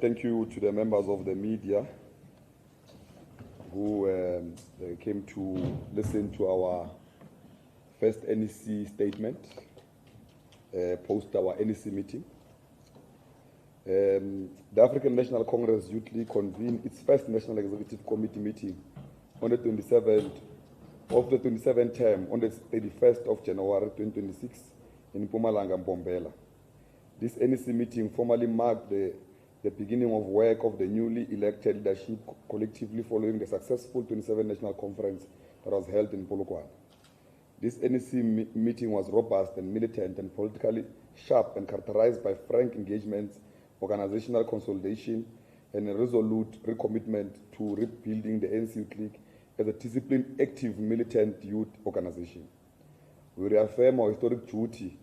thank you to the members of the media who came to listen to our first NEC statement, post our NEC meeting. The African National Congress Youth League convened its first National Executive Committee meeting on the 27th of the 27th term on the 31st of January 2026 in Mpumalanga, Mbombela. This NEC meeting formally marked the beginning of work of the newly elected leadership collectively following the successful 27th National Conference that was held in Polokwane. This NEC meeting was robust and militant and politically sharp and characterized by frank engagements, organizational consolidation, and a resolute recommitment to rebuilding the ANC Youth League as a disciplined, active, militant youth organization. We reaffirm our historic duty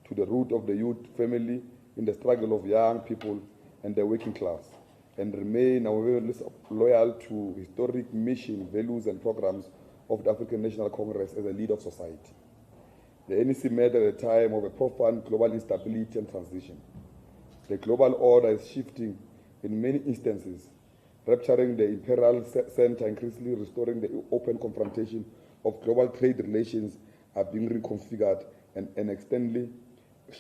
to the root of the youth family in the struggle of young people and the working class, and remain loyal to historic mission, values, and programs of the African National Congress as a leader of society. The NEC met at a time of a profound global instability and transition. The global order is shifting in many instances, rupturing the imperial center, increasingly restoring the open confrontation of global trade relations are being reconfigured and externally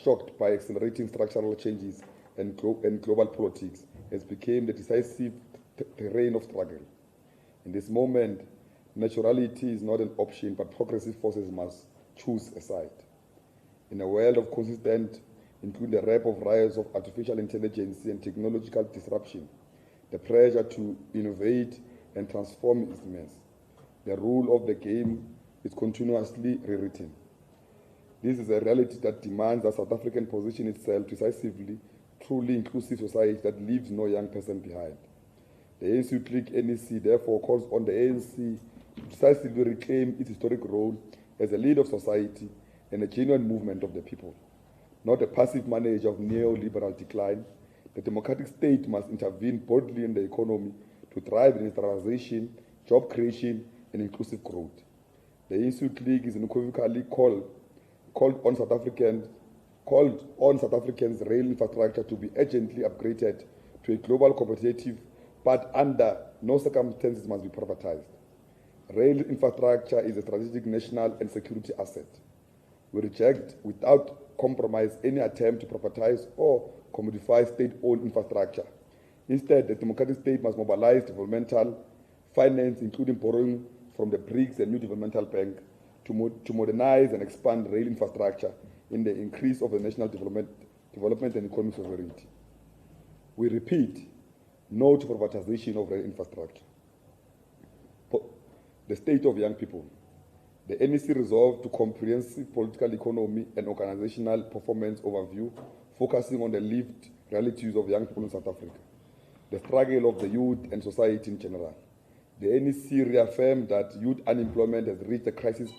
shocked by accelerating structural changes and global politics has become the decisive terrain of struggle. In this moment, naturality is not an option, but progressive forces must choose a side. In a world of consistent, including the rap of rise of artificial intelligence and technological disruption, the pressure to innovate and transform is immense. The rule of the game is continuously rewritten. This is a reality that demands that South African position itself decisively, truly inclusive society that leaves no young person behind. The ANC Youth League NEC therefore calls on the ANC to decisively reclaim its historic role as a leader of society and a genuine movement of the people, not a passive manager of neoliberal decline. The democratic state must intervene boldly in the economy to drive industrialization, job creation, and inclusive growth. The ANC Youth League is unequivocally called on South Africans' rail infrastructure to be urgently upgraded to a global competitive, but under no circumstances must be privatized. Rail infrastructure is a strategic national and security asset. We reject without compromise any attempt to privatize or commodify state-owned infrastructure. Instead, the democratic state must mobilize developmental finance, including borrowing from the BRICS and New Developmental Bank, to modernize and expand rail infrastructure in the increase of the national development and economic sovereignty. We repeat, no to privatization of rail infrastructure. The state of young people. The NEC resolved to comprehensive political economy and organizational performance overview, focusing on the lived realities of young people in South Africa, the struggle of the youth and society in general. The NEC reaffirmed that youth unemployment has reached a crisis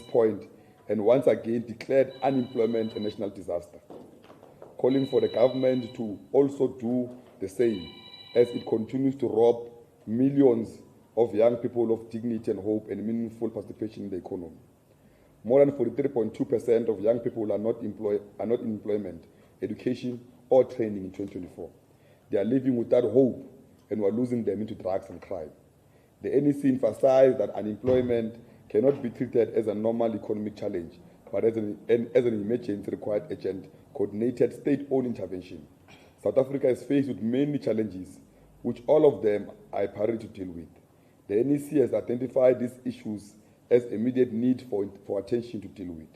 point and once again declared unemployment a national disaster, calling for the government to also do the same as it continues to rob millions of young people of dignity and hope and meaningful participation in the economy. More than 43.2% of young people are not in employment, education, or training in 2024. They are living without hope, and we are losing them into drugs and crime. The NEC emphasized that unemployment cannot be treated as a normal economic challenge, but as an emergency required urgent, coordinated state-owned intervention. South Africa is faced with many challenges, which all of them are a priority to deal with. The NEC has identified these issues as immediate need for attention to deal with.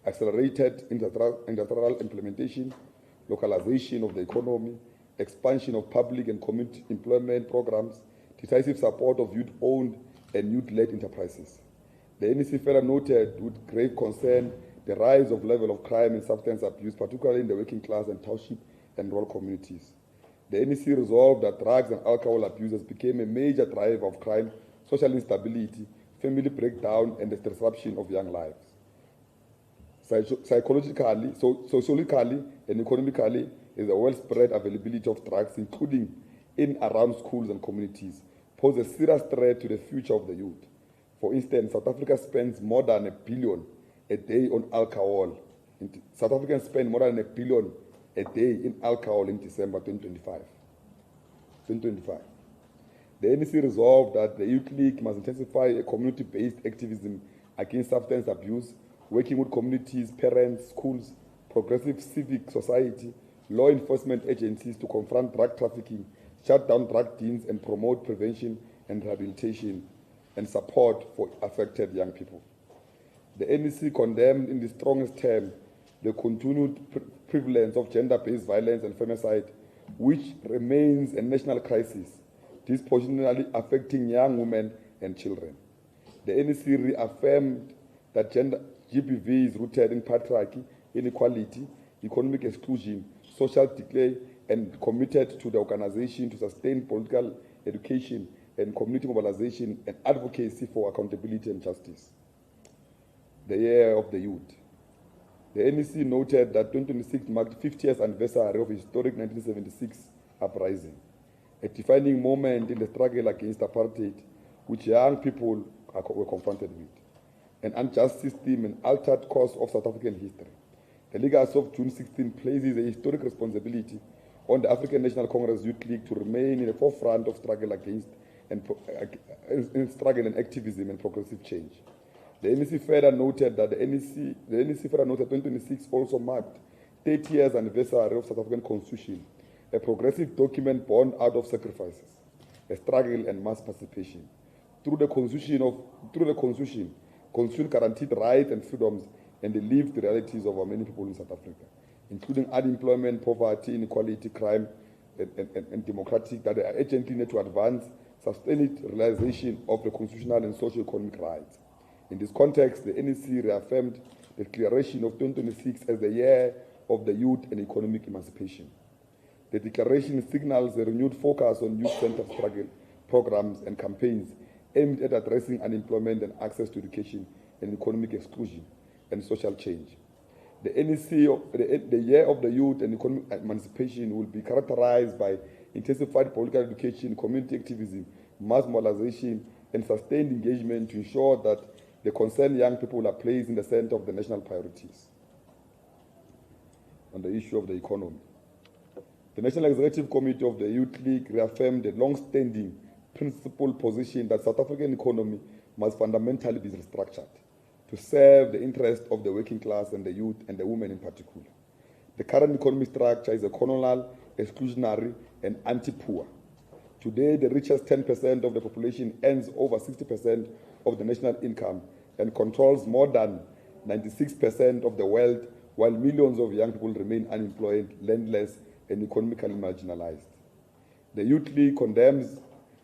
Accelerated industrial implementation, localization of the economy, expansion of public and community employment programs, decisive support of youth-owned and youth-led enterprises. The NEC further noted with grave concern the rise of level of crime and substance abuse, particularly in the working class and township and rural communities. The NEC resolved that drugs and alcohol abuse became a major driver of crime, social instability, family breakdown, and the disruption of young lives. Psychologically, sociologically, and economically, is a well-spread availability of drugs, including in around schools and communities, pose a serious threat to the future of the youth. For instance, South Africa spends more than $1 billion a day on alcohol. South Africans spend more than $1 billion a day in alcohol in December 2025. 2025. The NEC resolved that the Youth League must intensify a community-based activism against substance abuse, working with communities, parents, schools, progressive civic society, law enforcement agencies to confront drug trafficking, shut down drug dens, and promote prevention and rehabilitation and support for affected young people. The NEC condemned in the strongest term the continued prevalence of gender-based violence and femicide, which remains a national crisis, disproportionately affecting young women and children. The NEC reaffirmed that gender GBV is rooted in patriarchy, inequality, economic exclusion, social decay, and committed to the organization to sustain political education and community mobilization and advocacy for accountability and justice. The Year of the Youth. The NEC noted that 2026 marked the 50th anniversary of historic 1976 uprising, a defining moment in the struggle against apartheid, which young people were confronted with, an unjust system and altered course of South African history. The legacy of June 16 places a historic responsibility on the African National Congress Youth League to remain in the forefront of struggle against struggle and activism and progressive change. The NEC further noted that 2026 also marked 30 years anniversary of South African Constitution, a progressive document born out of sacrifices, a struggle and mass participation. Through the Constitution guaranteed rights and freedoms and the lived realities of many people in South Africa, including unemployment, poverty, inequality, crime, and democratic, that are urgently need to advance sustained realization of the constitutional and socio-economic rights. In this context, the NEC reaffirmed the declaration of 2026 as the year of the youth and economic emancipation. The declaration signals a renewed focus on youth-centered struggle programs and campaigns aimed at addressing unemployment and access to education and economic exclusion and social change. The NEC, the Year of the Youth and Economic Emancipation will be characterized by intensified political education, community activism, mass mobilization, and sustained engagement to ensure that the concerned young people are placed in the center of the national priorities. On the issue of the economy, the National Executive Committee of the Youth League reaffirmed the long-standing principled position that South African economy must fundamentally be restructured to serve the interests of the working class and the youth and the women in particular. The current economic structure is a colonial, exclusionary, and anti-poor. Today, the richest 10% of the population earns over 60% of the national income and controls more than 96% of the wealth, while millions of young people remain unemployed, landless, and economically marginalized. The Youth League condemns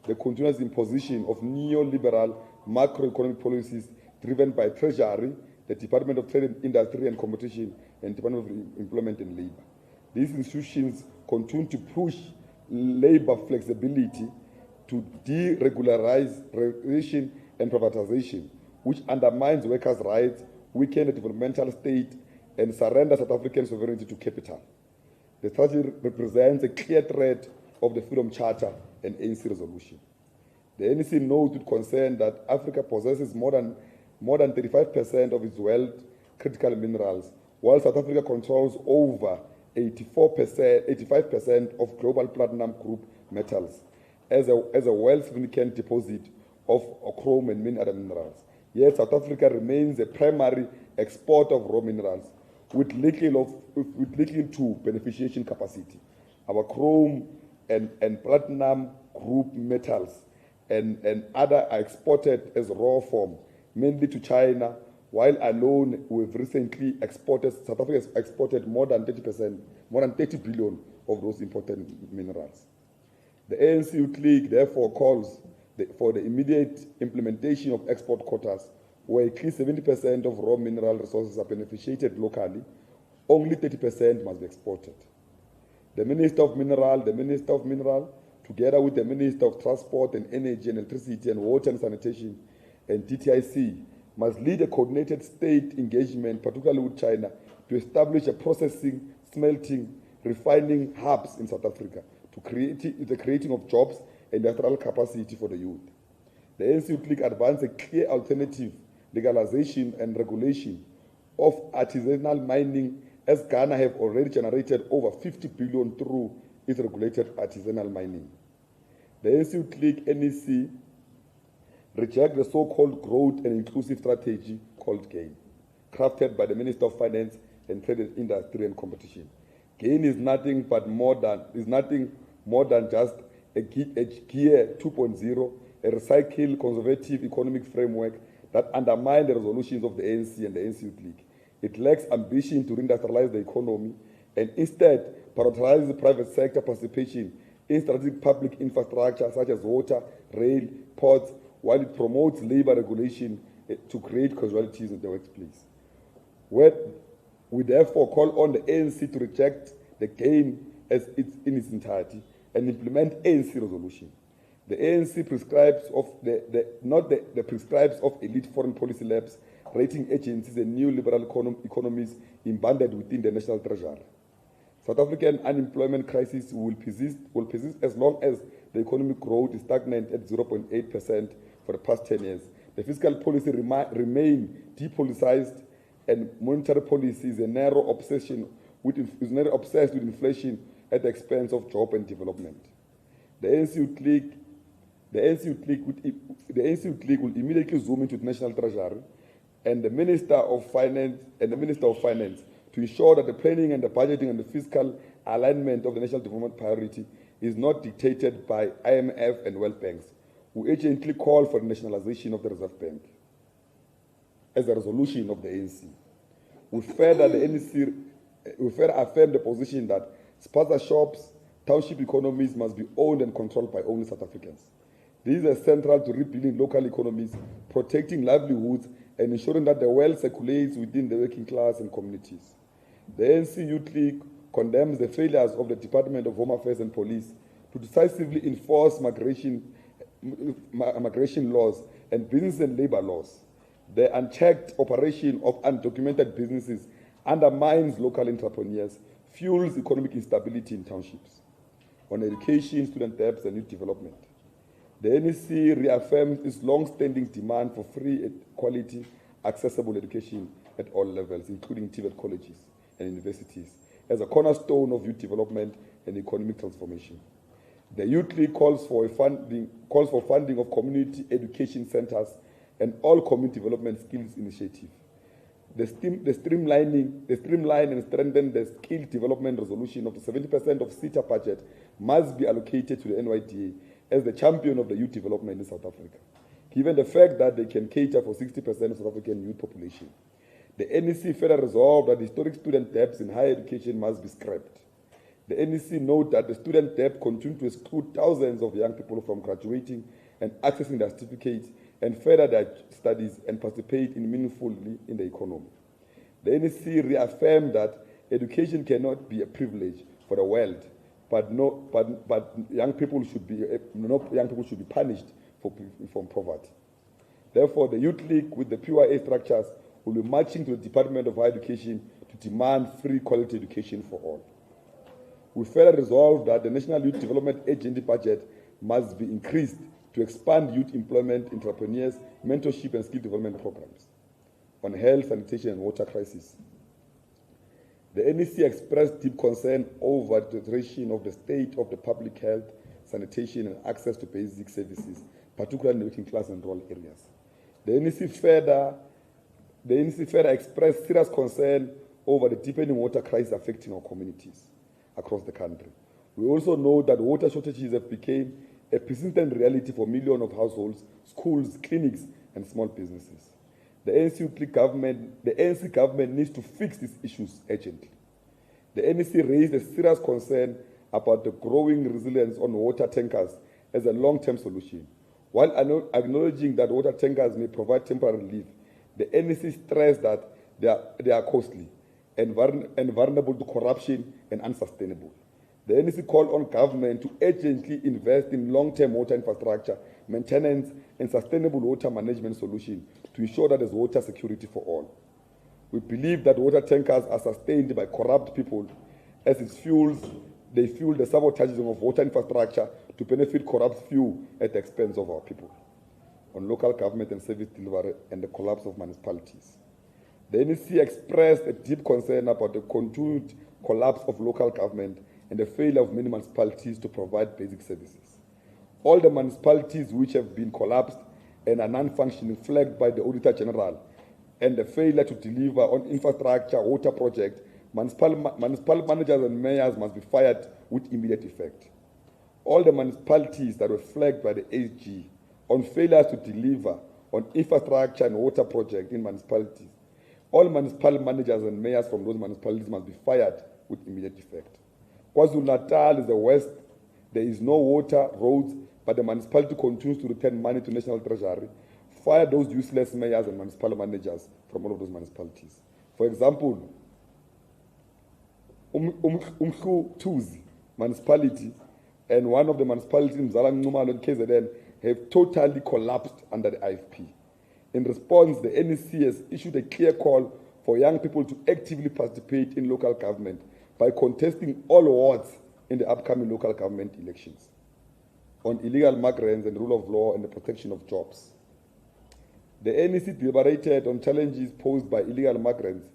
the continuous imposition of neoliberal macroeconomic policies driven by Treasury, the Department of Trade, Industry and Competition, and Department of Employment and Labor. These institutions continue to push labor flexibility to deregularization and privatization, which undermines workers' rights, weakens the developmental state, and surrenders South African sovereignty to capital. The strategy represents a clear threat of the Freedom Charter and ANC resolution. The NEC notes with concern that Africa possesses more than 35% of its wealth, critical minerals, while South Africa controls over 85% of global platinum group metals as a well-significant deposit of chrome and many other minerals. Yet South Africa remains a primary exporter of raw minerals with little to beneficiation capacity. Our chrome and platinum group metals and other are exported as raw form, mainly to China, while alone we've recently exported, South Africa has exported more than 30%, more than 30 billion of those imported minerals. The ANC Youth League therefore calls for the immediate implementation of export quotas, where at least 70% of raw mineral resources are beneficiated locally, only 30% must be exported. The Minister of Mineral, together with the Minister of Transport and Energy and Electricity and Water and Sanitation and DTIC, must lead a coordinated state engagement, particularly with China, to establish a processing, smelting, refining hubs in South Africa to create the creating of jobs and industrial capacity for the youth. The ANC Youth League advanced a clear alternative legalization and regulation of artisanal mining, as Ghana have already generated over 50 billion through its regulated artisanal mining. The ANC Youth League, NEC, reject the so-called growth and inclusive strategy called GAIN, crafted by the Minister of Finance and Trade, Industry and Competition. GAIN is nothing more than just a Gear 2.0, a recycled conservative economic framework that undermines the resolutions of the ANC and the ANC Youth League. It lacks ambition to reindustrialize the economy and instead prioritizes private sector participation in strategic public infrastructure such as water, rail, ports, while it promotes labor regulation to create casualties in the workplace. We therefore call on the ANC to reject the GAIN in its entirety and implement ANC resolution. The ANC prescribes prescribes of elite foreign policy labs, rating agencies and neoliberal economies embedded within the national treasury. South African unemployment crisis will persist as long as the economic growth is stagnant at 0.8% for the past 10 years. The fiscal policy remain depoliticized, and monetary policy is obsessed with inflation at the expense of job and development. The ANC Youth League will immediately zoom into the national treasury and the Minister of Finance to ensure that the planning and the budgeting and the fiscal alignment of the national development priority is not dictated by IMF and World Banks, who urgently call for the nationalization of the Reserve Bank as a resolution of the ANC. We further affirm the position that spaza shops, township economies must be owned and controlled by only South Africans. These are central to rebuilding local economies, protecting livelihoods, and ensuring that the wealth circulates within the working class and communities. The ANC Youth League condemns the failures of the Department of Home Affairs and Police to decisively enforce migration laws and business and labor laws. The unchecked operation of undocumented businesses undermines local entrepreneurs, fuels economic instability in townships. On education, student debts, and youth development, the NEC reaffirms its long-standing demand for free, quality, accessible education at all levels, including TVET colleges and universities, as a cornerstone of youth development and economic transformation. The Youth League calls for funding of community education centers and all community development skills initiative. The streamline and strengthen the skill development resolution of the 70% of SETA budget must be allocated to the NYDA as the champion of the youth development in South Africa, given the fact that they can cater for 60% of South African youth population. The NEC further resolved that historic student debts in higher education must be scrapped. The NEC note that the student debt continues to exclude thousands of young people from graduating and accessing their certificates and further their studies and participate meaningfully in the economy. The NEC reaffirmed that education cannot be a privilege for the wealth, but young people should be punished for poverty. Therefore, the Youth League, with the PYA structures, will be marching to the Department of Higher Education to demand free quality education for all. We further resolve that the National Youth Development Agency budget must be increased to expand youth employment, entrepreneurs, mentorship and skill development programs. On health, sanitation and water crisis, the NEC expressed deep concern over the deterioration of the state of the public health, sanitation and access to basic services, particularly in the working class and rural areas. The NEC further expressed serious concern over the deepening water crisis affecting our communities across the country. We also know that water shortages have become a persistent reality for millions of households, schools, clinics, and small businesses. The ANC government needs to fix these issues urgently. The NEC raised a serious concern about the growing resilience on water tankers as a long-term solution. While acknowledging that water tankers may provide temporary relief, the NEC stressed that they are costly and vulnerable to corruption and unsustainable. The NEC called on government to urgently invest in long-term water infrastructure, maintenance, and sustainable water management solutions to ensure that there's water security for all. We believe that water tankers are sustained by corrupt people as they fuel the sabotaging of water infrastructure to benefit corrupt few at the expense of our people. On local government and service delivery and the collapse of municipalities, the NEC expressed a deep concern about the continued collapse of local government and the failure of many municipalities to provide basic services. All the municipalities which have been collapsed and are non-functioning flagged by the Auditor General and the failure to deliver on infrastructure, water project, municipal managers and mayors must be fired with immediate effect. All the municipalities that were flagged by the AG on failures to deliver on infrastructure and water project in municipalities, all municipal managers and mayors from those municipalities must be fired with immediate effect. KwaZulu-Natal is the worst. There is no water, roads, but the municipality continues to return money to National Treasury. Fire those useless mayors and municipal managers from all of those municipalities. For example, Umhlu Tuzi municipality and one of the municipalities in Mzala Nxumalo and KZN have totally collapsed under the IFP. In response, the NEC has issued a clear call for young people to actively participate in local government by contesting all wards in the upcoming local government elections on illegal migrants and rule of law and the protection of jobs. The NEC deliberated on challenges posed by illegal migrants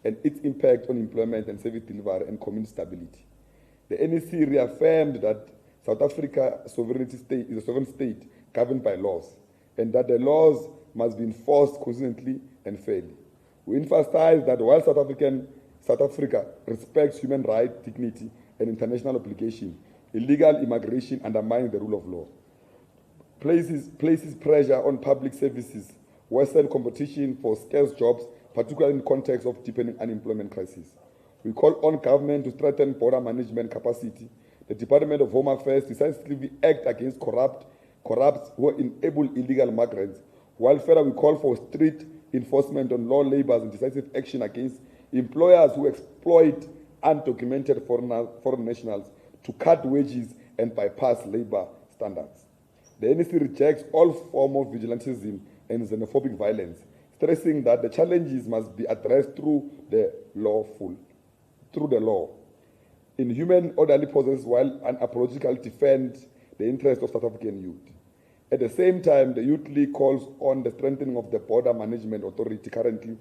and its impact on employment and service delivery and community stability. The NEC reaffirmed that South Africa sovereignty state is a sovereign state governed by laws, and that the laws must be enforced consistently and fairly. We emphasize that while South Africa respects human rights, dignity, and international obligation, illegal immigration undermines the rule of law, places pressure on public services, worsen competition for scarce jobs, particularly in the context of deepening unemployment crisis. We call on government to strengthen border management capacity. The Department of Home Affairs decisively act against corrupts who enable illegal migrants, while further we call for strict enforcement on law labors and decisive action against employers who exploit undocumented foreign nationals to cut wages and bypass labor standards. The NEC rejects all forms of vigilantism and xenophobic violence, stressing that the challenges must be addressed through the law. In human orderly process, while unapologetically defend the interests of South African youth. At the same time, the Youth League calls on the strengthening of the Border Management Authority. Currently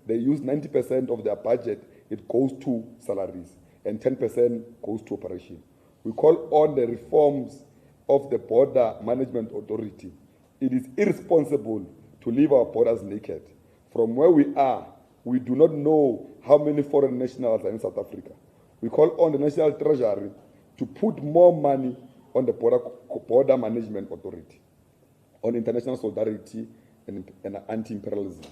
they use 90% of their budget, it goes to salaries, and 10% goes to operation. We call on the reforms of the Border Management Authority. It is irresponsible to leave our borders naked. From where we are, we do not know how many foreign nationals are in South Africa. We call on the National Treasury to put more money on the Border Management Authority, on international solidarity and anti-imperialism.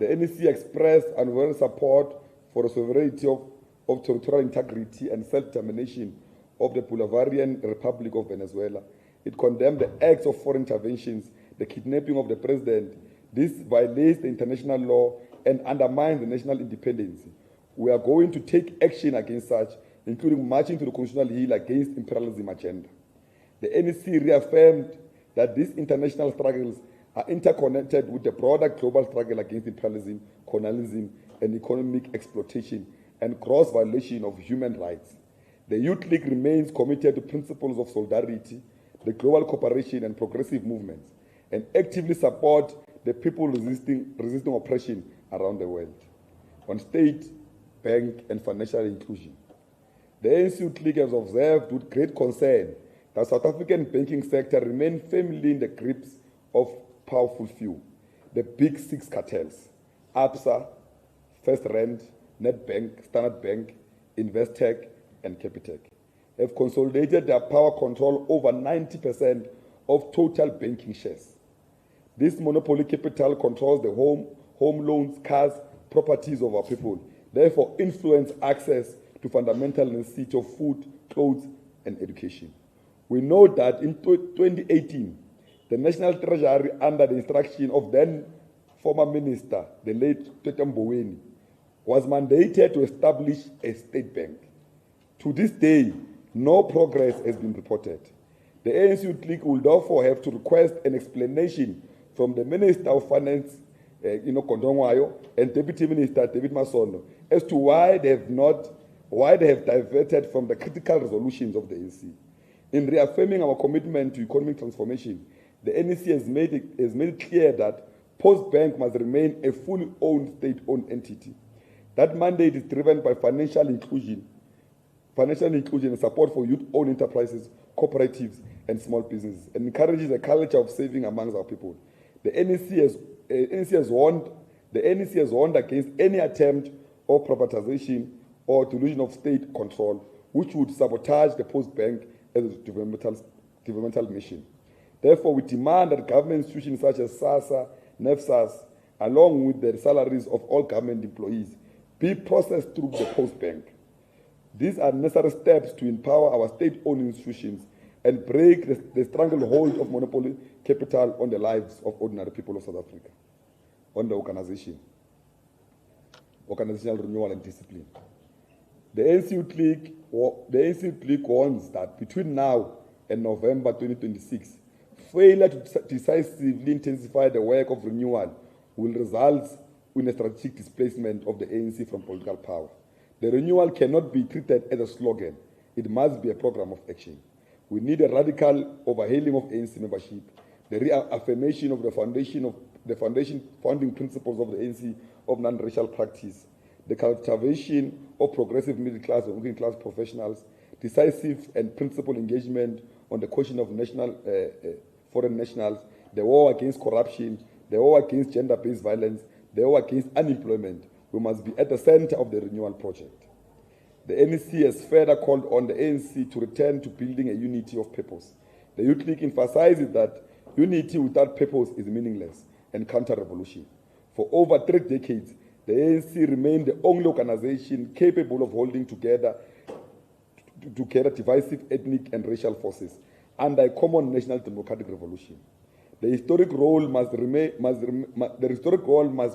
The NEC expressed unwavering support for the sovereignty of territorial integrity and self-determination of the Bolivarian Republic of Venezuela. It condemned the acts of foreign interventions, the kidnapping of the president. This violates the international law and undermines the national independence. We are going to take action against such, including marching to the Constitutional Hill against imperialism agenda. The NEC reaffirmed that these international struggles are interconnected with the broader global struggle against imperialism, colonialism, and economic exploitation and gross violation of human rights. The Youth League remains committed to principles of solidarity, the global cooperation and progressive movements, and actively support the people resisting oppression around the world. On state, bank, and financial inclusion, the ANC Youth League has observed with great concern that South African banking sector remains firmly in the grips of powerful few, the big six cartels: ABSA, First Rand, Nedbank, Standard Bank, Investec, and Capitec, have consolidated their power control over 90% of total banking shares. This monopoly capital controls the home loans, cars, properties of our people, therefore influence access to fundamental necessities of food, clothes, and education. We know that in 2018, the National Treasury, under the instruction of then former minister, the late Tete Mboweni, was mandated to establish a state bank. To this day, no progress has been reported. The ANC Youth League will therefore have to request an explanation from the Minister of Finance, Kondongwayo, and Deputy Minister David Masondo as to why they have diverted from the critical resolutions of the ANC. In reaffirming our commitment to economic transformation, the NEC has made it clear that Post Bank must remain a fully owned state-owned entity. That mandate is driven by financial inclusion, financial inclusion and support for youth-owned enterprises, cooperatives, and small businesses, and encourages a culture of saving amongst our people. The NEC has warned against any attempt of privatization or delusion of state control, which would sabotage the Post Bank as a developmental mission. Therefore, we demand that government institutions such as SASSA, NEFSAS, along with the salaries of all government employees, be processed through the Post Bank. These are necessary steps to empower our state-owned institutions and break the stranglehold of monopoly capital on the lives of ordinary people of South Africa. On the organizational renewal and discipline. The ANC Youth League warns that between now and November 2026, failure to decisively intensify the work of renewal will result in a strategic displacement of the ANC from political power. The renewal cannot be treated as a slogan. It must be a program of action. We need a radical overhauling of ANC membership, the reaffirmation of the founding principles of the ANC of non-racial practice, the cultivation of progressive middle class and working class professionals, decisive and principled engagement on the question of foreign nationals, the war against corruption, the war against gender-based violence, the war against unemployment. We must be at the center of the renewal project. The NEC has further called on the ANC to return to building a unity of purpose. The Youth League emphasizes that unity without purpose is meaningless and counter-revolution. For over 3 decades, the ANC remained the only organization capable of holding together divisive ethnic and racial forces under a common national democratic revolution. The historic role must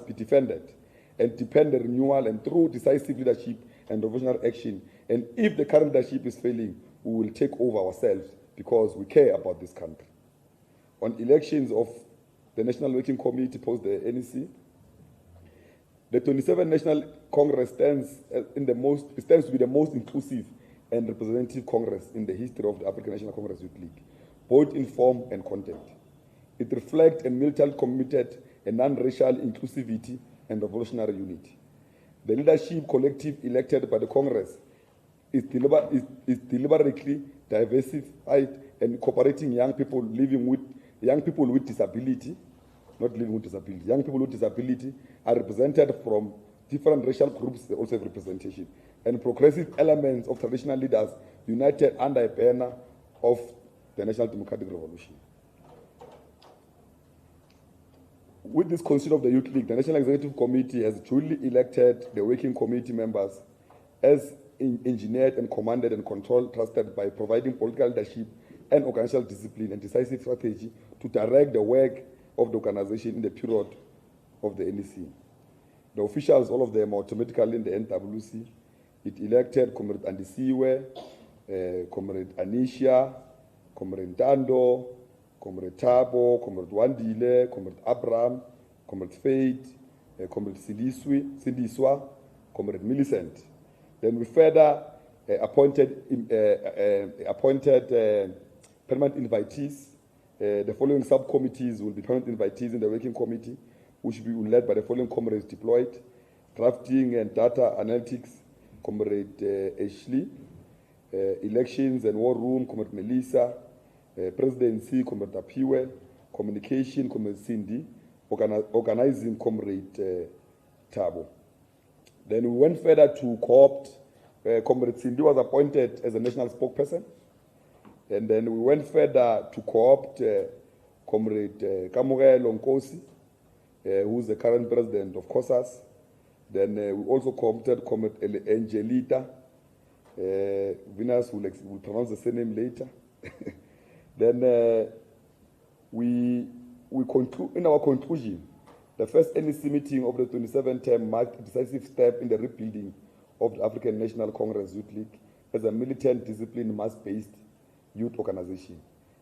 be defended and depend on renewal and through decisive leadership and revolutionary action. And if the current leadership is failing, we will take over ourselves because we care about this country. On elections of the National Working Committee post the NEC, the 27th National Congress stands to be the most inclusive and representative Congress in the history of the African National Congress Youth League, both in form and content. It reflects a militantly committed and non-racial inclusivity and revolutionary unity. The leadership collective elected by the Congress is deliberately diversified and incorporating young people with disability, not living with disability. Young people with disability are represented from different racial groups, they also have representation, and progressive elements of traditional leaders united under a banner of the National Democratic Revolution. With this constitution of the Youth League, the National Executive Committee has duly elected the working committee members as engineered and commanded and controlled, trusted by providing political leadership and organizational discipline and decisive strategy to direct the work of the organization in the period of the NEC. The officials, all of them, are automatically in the NWC. It elected Comrade Andisiwe, Comrade Anisha, Comrade Dando, Comrade Tabo, Comrade Wandile, Comrade Abraham, Comrade Faith, Comrade Sindiswa, Comrade Millicent. Then we further appointed permanent invitees. The following subcommittees will be permanent invitees in the working committee, which will be led by the following comrades deployed: drafting and data analytics, Comrade Ashley, elections and war room, Comrade Melissa, presidency, Comrade Apiwe, communication, Comrade Cindy, organizing, Comrade Tabo. Then we went further to co-opt. Comrade Cindy was appointed as a national spokesperson. And then we went further to co-opt Comrade Kamugelo Nkosi, who's the current president of COSAS. Then we also co-opted Comrade Angelita. Venus will pronounce the surname later. Then we conclude, in our conclusion, the first NEC meeting of the 27th term marked a decisive step in the rebuilding of the African National Congress Youth League as a militant, disciplined, mass-based youth organization.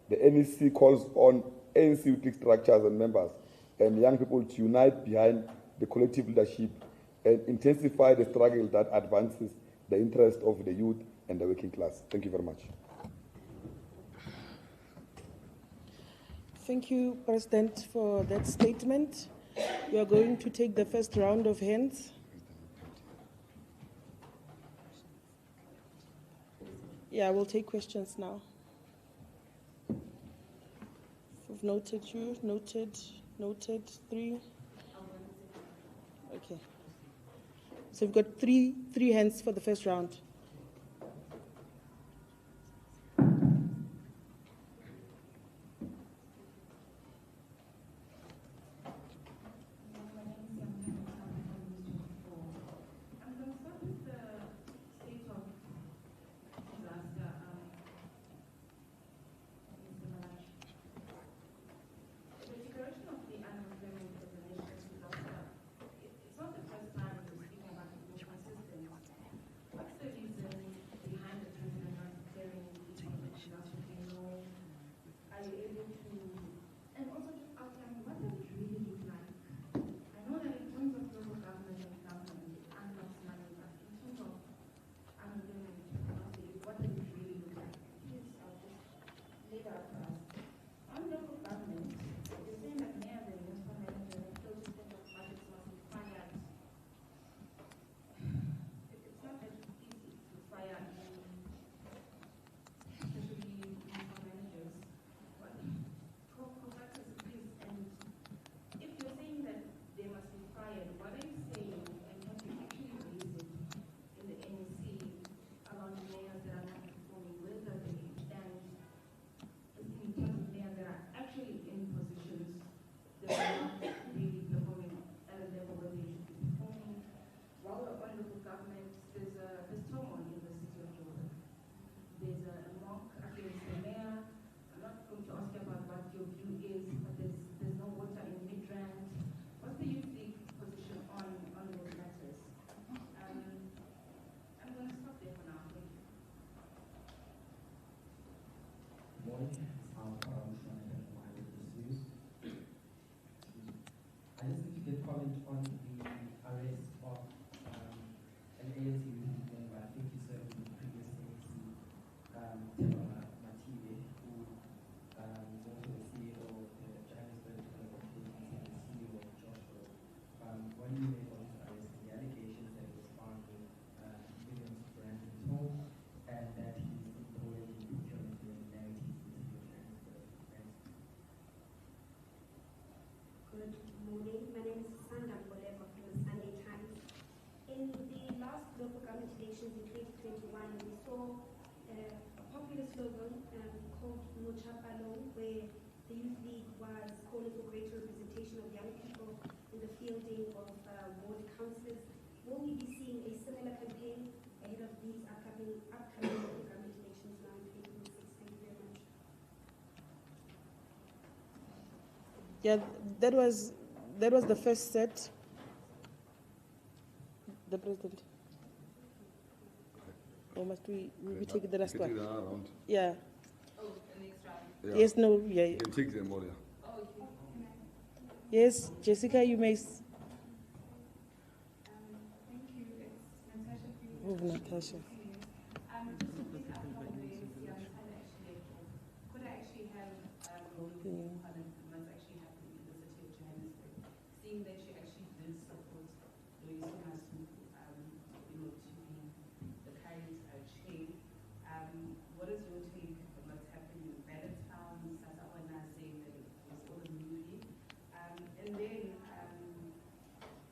The NEC calls on ANC Youth League structures and members and young people to unite behind the collective leadership and intensify the struggle that advances the interest of the youth and the working class. Thank you very much. Thank you, President, for that statement. We are going to take the first round of hands. Yeah, we'll take questions now. We've noted you, noted, 3. Okay. So we've got three hands for the first round. I just need to get comment on the arrest of an ANC Youth League member. I think he served in the previous ANC, Mative, who is also the CEO of the Johannesburg Development Agency and the CEO of Joshua. When he made all his arrest, the allegations that he was found with millions of rand in his home and that he's employed in procurement irregularities in the city of Johannesburg. Thanks. Good morning. My name is Sandra Boleko from the Sunday Times. In the last local government elections in 2021, we saw a popular slogan called Mochapalo, where the Youth League was calling for greater representation of young people in the fielding of ward councillors. Will we be seeing a similar campaign ahead of these upcoming local government elections now in 2026? Thank you very much. Yeah, that was the first set. The president. Or must we take the last one? Take another round. Yeah. Oh, the next round. Yeah. Yes, no, yeah. You can take them all, yeah. Oh, okay. Yes, Jessica, you may. Thank you. It's Natasha. Move, Natasha. Just a quick update on the ANC. I'm trying to actually could I actually have what's actually happening in the city of Johannesburg, seeing that you actually did support Louis Masu, to be the current chair. What is your take on what's happening in Town, Sasawana saying that it was all a movie? And then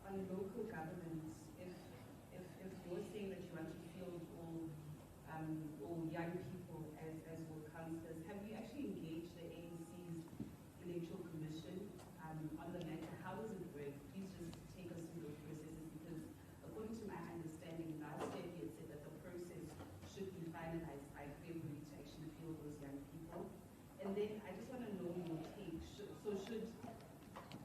on local governments, if you're saying that you want to field all young people as ward councillors, have you actually engaged the ANC's electoral commission on the matter? How does it work? Please just take us through those processes, because according to my understanding, last year he had said that the process should be finalized by February to actually field those young people. And then I just want to know your take.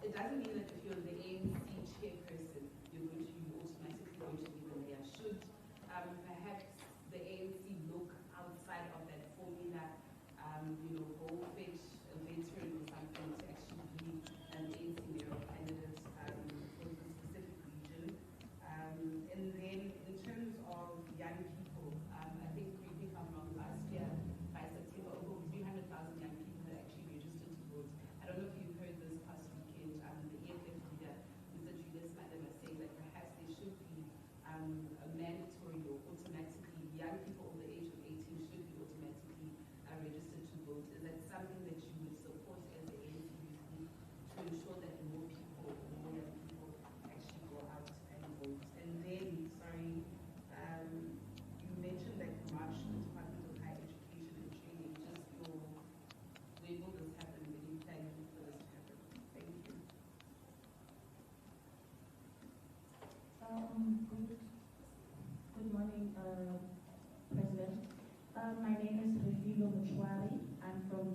It doesn't mean that if you're the ANC chairperson, you're automatically going to be the mayor. Should perhaps the ANC look outside of that formula, go fetch a veteran or something to actually be an ANC mayoral candidate for the specific region? And then in terms of young people, I think, correct me if I'm wrong, last year by September, over 300,000 young people had actually registered to vote. I don't know if you heard this past weekend, the EFF leader, Mr. Julius Malema, saying that perhaps there should be a mandatory or automatically young people over the age of 18 should be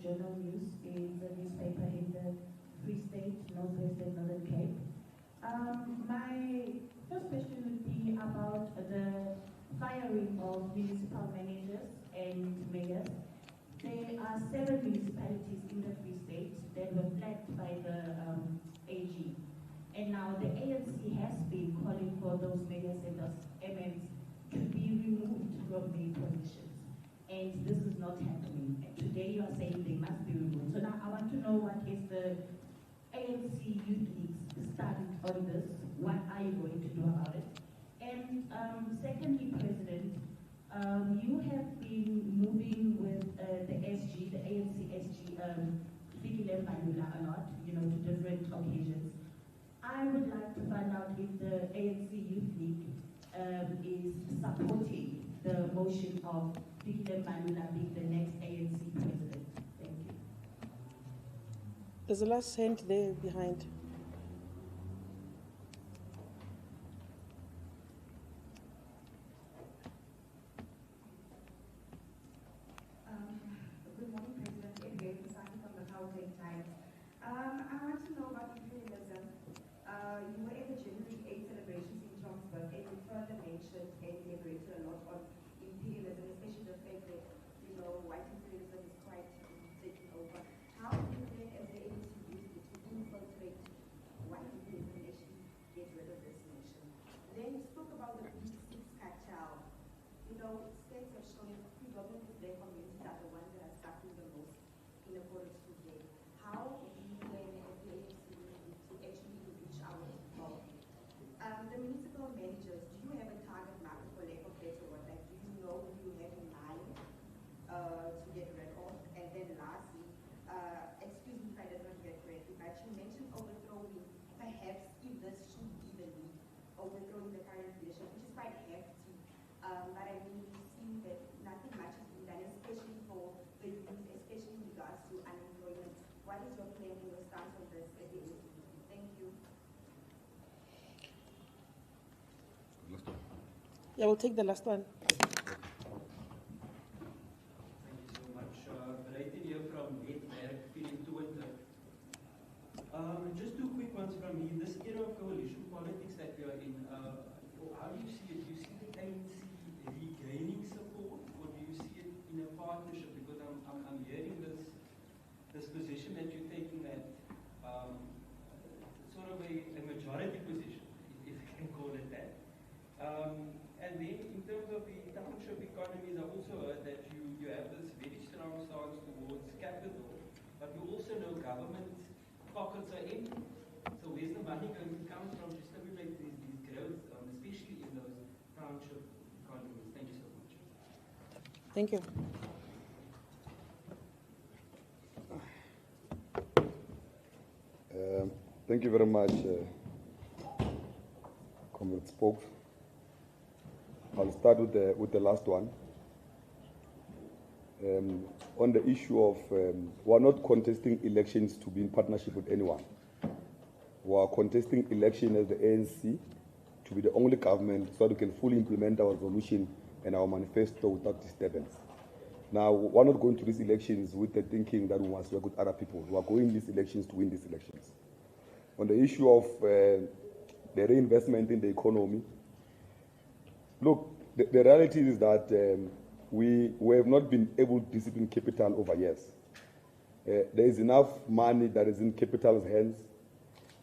journal news in the newspaper in the Free State, Northwest and Northern Cape. My first question would be about the firing of municipal managers and mayors. There are 7 municipalities in the Free State that were flagged by the AG. And now the ANC has been calling for those mayors and those MMs to be removed from their positions. And this is not happening. And today you are saying they must be removed. So now I want to know what is the ANC Youth League's stand on this. What are you going to do about it? And secondly, President, you have been moving with the SG, the ANC SG, Fikile Mbalula a lot, you know, to different occasions. I would like to find out if the ANC Youth League is supporting the motion of Fikile Mbalula being the next ANC president. Thank you. There's a last hand there behind. Good morning, President. Again, Saki from the Gauteng Times. I want to know about imperialism. You were at the January 8 celebrations in Johannesburg, and you further mentioned and elaborated a lot on imperialism, especially the fact that, you know, white imperialism is quite taking over. How do you then, as the ANC use it to infiltrate white imperialism and actually get rid of this nation? Then you spoke about the Big Six cartel. You know, states have shown predominantly their communities are the ones that are suffering the most in accordance to them. How do you then, as the ANC, to actually reach out to people? The municipal managers, do you have a target market for lack of better word? Like, do you know who you have in mind to get rid of? And then lastly, excuse me if I did not hear correctly, but you mentioned overthrowing, perhaps if this should be the lead, overthrowing the current leadership, which is quite hefty. But I mean, we see that nothing much has been done, especially for the youth, especially in regards to unemployment. What is your plan and your stance on this at the ANC? Thank you. Yeah, we'll take the last one. Thank you so much. Right in here from Witwerk, feeling 20. Just 2 quick ones from me. This era of coalition politics that we are in, how do you see it? Do you see the ANC regaining support, or do you see it in a partnership? Because I'm hearing this position that you're taking, that sort of a majority position, if you can call it that. And then in terms of the township economies, I also heard that you have this very strong stance towards capital, but we also know government pockets are empty. So where's the money going to come from to stimulate these growth, especially in those township economies? Thank you so much. Thank you. Thank you very much, Comrade Spokes. I'll start with the last one. On the issue of, we are not contesting elections to be in partnership with anyone. We are contesting election as the ANC to be the only government so that we can fully implement our resolution and our manifesto without disturbance. Now, we're not going to these elections with the thinking that we must work with other people. We are going these elections to win these elections. On the issue of the reinvestment in the economy, look, the reality is that we have not been able to discipline capital over years. There is enough money that is in capital's hands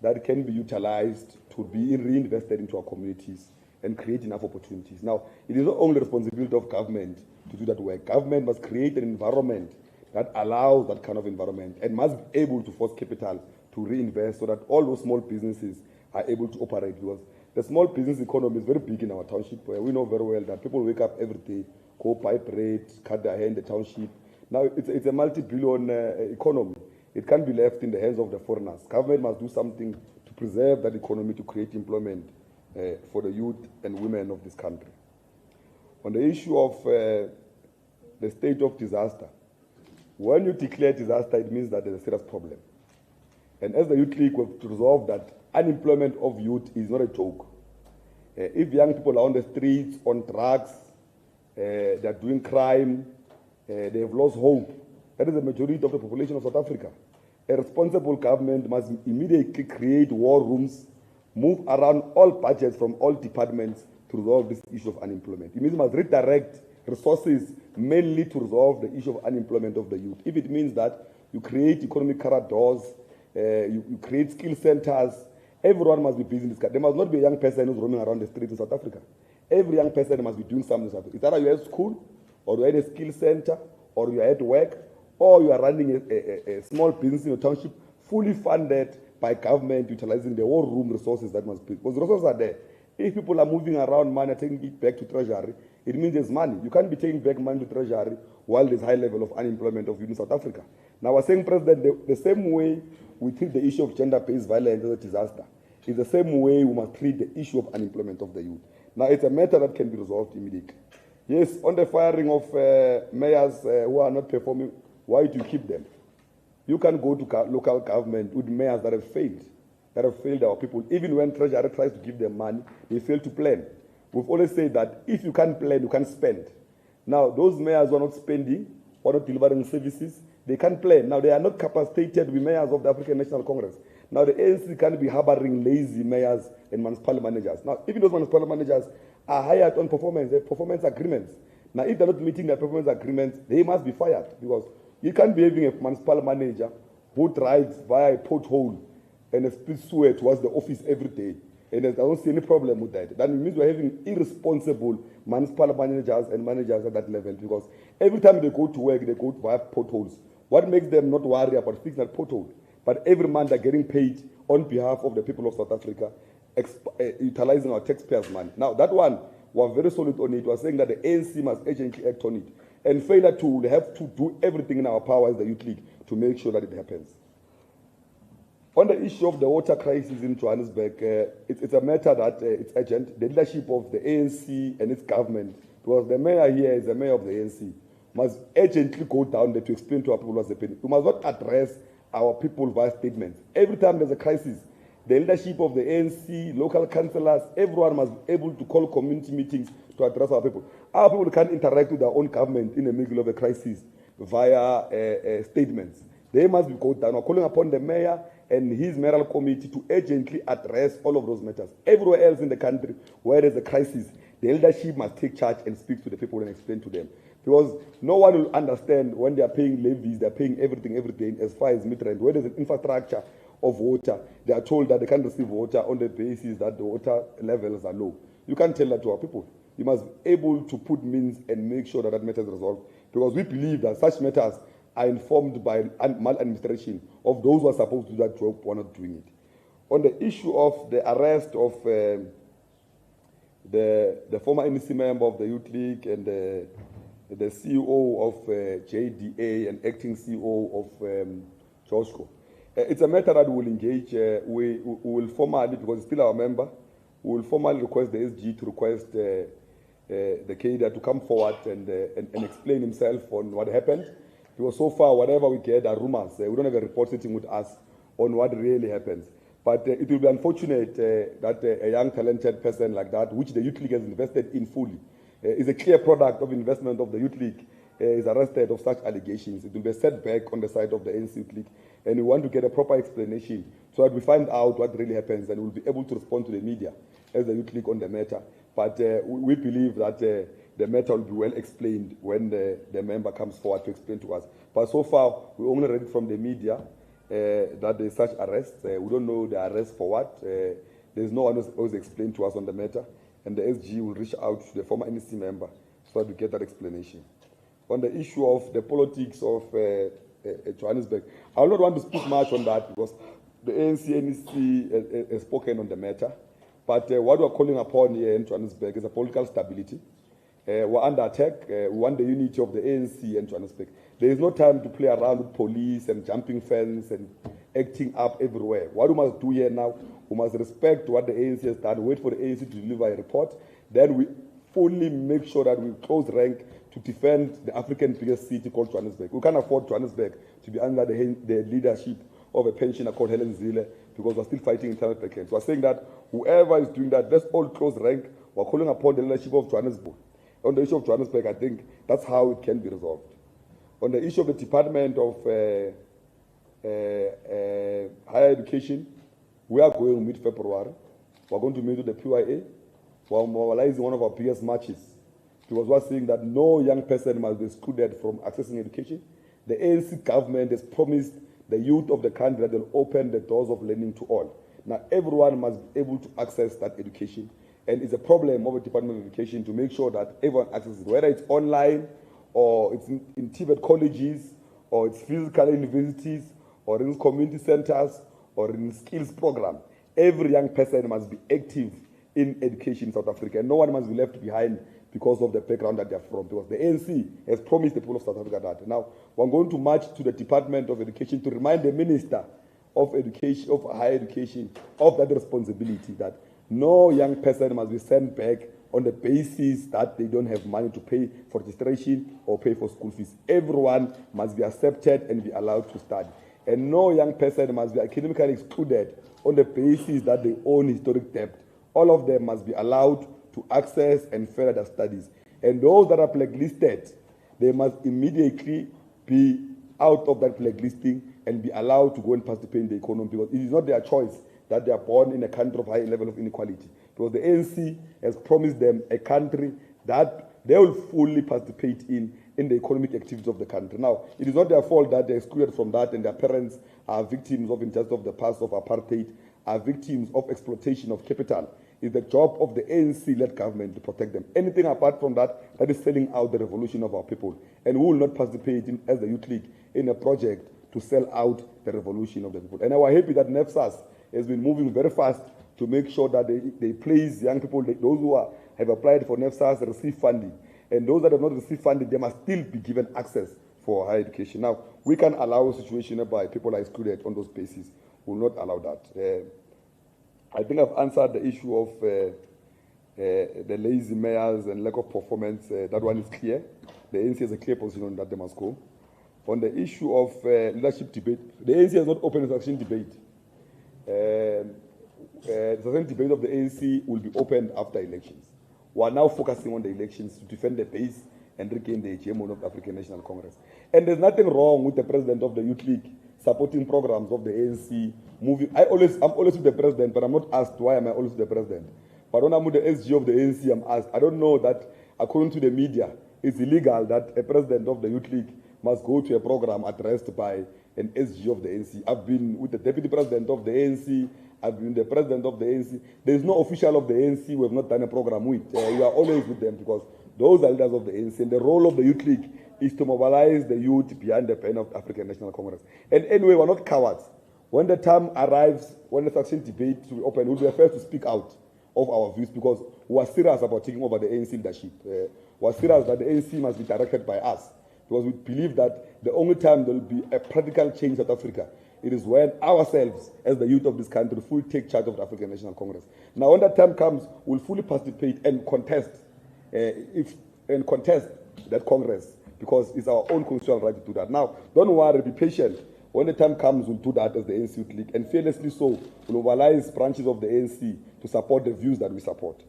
that can be utilized to be reinvested into our communities and create enough opportunities. Now, it is not only the responsibility of government to do that work. Government must create an environment that allows that kind of environment and must be able to force capital to reinvest so that all those small businesses are able to operate, because the small business economy is very big in our township. We know very well that people wake up every day, go buy bread, cut their hair in the township. Now, it's a multi-billion economy. It can't be left in the hands of the foreigners. Government must do something to preserve that economy, to create employment for the youth and women of this country. On the issue of the state of disaster, when you declare disaster, it means that there's a serious problem. And as the Youth League, we've resolved that unemployment of youth is not a joke. If young people are on the streets, on drugs, they're doing crime, they've lost hope, That is the majority of the population of South Africa. A responsible government must immediately create war rooms, move around all budgets from all departments to resolve this issue of unemployment. It means it must redirect resources mainly to resolve the issue of unemployment of the youth. If it means that you create economic corridors, you create skill centers, everyone must be busy in this country. There must not be a young person who's roaming around the streets in South Africa. Every young person must be doing something in South Africa. It's either you're at school, or you're at a skill center, or you're at work, or you are running a small business in a township, fully funded by government, utilizing the war room resources that must be. Because the resources are there. If people are moving around money, taking it back to treasury, it means there's money. You can't be taking back money to treasury while there's high level of unemployment of youth in South Africa. Now, we're saying, President, the same way we treat the issue of gender-based violence as a disaster, is the same way we must treat the issue of unemployment of the youth. Now, it's a matter that can be resolved immediately. Yes, on the firing of mayors who are not performing, why do you keep them? You can go to local government with mayors that have failed our people. Even when Treasury tries to give them money, they fail to plan. We've always said that if you can't plan, you can't spend. Now, those mayors who are not spending, who are not delivering services, they can't plan. Now, they are not capacitated to be mayors of the African National Congress. Now, the ANC can't be harboring lazy mayors and municipal managers. Now, even those municipal managers are hired on performance, their performance agreements. Now, if they're not meeting their performance agreements, they must be fired, because you can't be having a municipal manager who drives via a pothole and a split sweat towards the office every day. And I don't see any problem with that. That means we're having irresponsible municipal managers and managers at that level, because every time they go to work, they go via potholes. What makes them not worry about fixing that pothole? But every month they're getting paid on behalf of the people of South Africa, utilizing our taxpayers' money. Now, that one, we're very solid on it. We're saying that the ANC must urgently act on it. And failure to have to do everything in our power as the Youth League to make sure that it happens. On the issue of the water crisis in Johannesburg, it's a matter that it's urgent. The leadership of the ANC and its government, because the mayor here is the mayor of the ANC, must urgently go down there to explain to our people what's happening. We must not address our people via statements. Every time there's a crisis, the leadership of the ANC, local councillors, everyone must be able to call community meetings to address our people. Our people can't interact with their own government in the middle of a crisis via statements. They must be go down. We're calling upon the mayor and his mayoral committee to urgently address all of those matters. Everywhere else in the country where there's a crisis, the leadership must take charge and speak to the people and explain to them. Because no one will understand when they are paying levies, they are paying everything every day as far as Midrand. Where there's an infrastructure of water, they are told that they can't receive water on the basis that the water levels are low. You can't tell that to our people. You must be able to put means and make sure that that matter is resolved. Because we believe that such matters are informed by maladministration of those who are supposed to do that job who are not doing it. On the issue of the arrest of the former NEC member of the Youth League and the CEO of JDA and acting CEO of Joshko, it's a matter that we will engage. We will formally, because it's still our member, we will formally request the SG to request the KDA to come forward and explain himself on what happened. Because so far, whatever we get are rumors. We don't have a report sitting with us on what really happens. But it will be unfortunate that a young, talented person like that, which the Youth League has invested in fully, is a clear product of investment of the Youth League, is arrested of such allegations. It will be a setback on the side of the ANC Youth League. And we want to get a proper explanation so that we find out what really happens and we'll be able to respond to the media as the Youth League on the matter. But we believe that the matter will be well explained when the member comes forward to explain to us. But so far, we only read from the media that there's such arrest. We don't know the arrest for what. There's no one who's explained to us on the matter. And the SG will reach out to the former NEC member so that we get that explanation. On the issue of the politics of Johannesburg, I will not want to speak much on that because the ANC NEC has spoken on the matter. But what we're calling upon here in Johannesburg is a political stability. We're under attack. We want the unity of the ANC and Johannesburg. There is no time to play around with police and jumping fence and acting up everywhere. What we must do here now, we must respect what the ANC has done, wait for the ANC to deliver a report. Then we fully make sure that we close rank to defend the African biggest city called Johannesburg. We can't afford Johannesburg to be under the leadership of a pensioner called Helen Zille because we're still fighting internal vacancies. We're saying that whoever is doing that, let's all close rank. We're calling upon the leadership of Johannesburg. On the issue of Johannesburg, I think that's how it can be resolved. On the issue of the Department of Higher Education, we are going mid-February. We're going to meet with the PYA. We're mobilizing one of our biggest marches because we're saying that no young person must be excluded from accessing education. The ANC government has promised the youth of the country that they'll open the doors of learning to all. Now, everyone must be able to access that education. And it's a problem of the Department of Education to make sure that everyone accesses it, whether it's online or it's in Tibet colleges or it's physical universities or in community centers or in skills program. Every young person must be active in education in South Africa. And no one must be left behind because of the background that they're from. Because the ANC has promised the people of South Africa that. Now, we're going to march to the Department of Education to remind the Minister of Education, of Higher Education, of that responsibility that no young person must be sent back on the basis that they don't have money to pay for registration or pay for school fees. Everyone must be accepted and be allowed to study. And no young person must be academically excluded on the basis that they own historic debt. All of them must be allowed to access and further their studies. And those that are blacklisted, they must immediately be out of that blacklisting and be allowed to go and participate in the economy, because it is not their choice that they are born in a country of high level of inequality. Because the ANC has promised them a country that they will fully participate in the economic activities of the country. Now, it is not their fault that they're excluded from that and their parents are victims of injustice of the past of apartheid, are victims of exploitation of capital. It's the job of the ANC-led government to protect them. Anything apart from that, that is selling out the revolution of our people. And we will not participate in, as the Youth League, in a project to sell out the revolution of the people. And I was happy that NEFSAS has been moving very fast to make sure that they place young people, those who have applied for NEFSAS, receive funding. And those that have not received funding, they must still be given access for higher education. Now, we can allow a situation whereby people are excluded on those bases. We will not allow that. I think I've answered the issue of the lazy mayors and lack of performance. That one is clear. The ANC has a clear position on that, they must go. On the issue of leadership debate, the ANC has not opened a succession debate. The succession debate of the ANC will be opened after elections. We are now focusing on the elections to defend the base and regain the hegemony of the African National Congress. And there's nothing wrong with the president of the Youth League supporting programs of the ANC, moving. I'm always with the president, but I'm not asked why am I always with the president. But when I'm with the SG of the ANC, I'm asked. I don't know that, according to the media, it's illegal that a president of the Youth League must go to a program addressed by an SG of the ANC. I've been with the deputy president of the ANC. I've been the president of the ANC. There's no official of the ANC we have not done a program with. We are always with them because those are leaders of the ANC. And the role of the Youth League is to mobilize the youth behind the banner of the African National Congress. And anyway, we're not cowards. When the time arrives, when the succession debate will be open, we'll be the first to speak out of our views because we are serious about taking over the ANC leadership. We are serious that the ANC must be directed by us because we believe that the only time there will be a practical change in South Africa, it is when ourselves, as the youth of this country, fully take charge of the African National Congress. Now, when that time comes, we'll fully participate and contest that Congress, because it's our own constitutional right to do that. Now, don't worry, be patient. When the time comes, we'll do that as the ANC Youth League. And fearlessly so, we'll mobilize branches of the ANC to support the views that we support.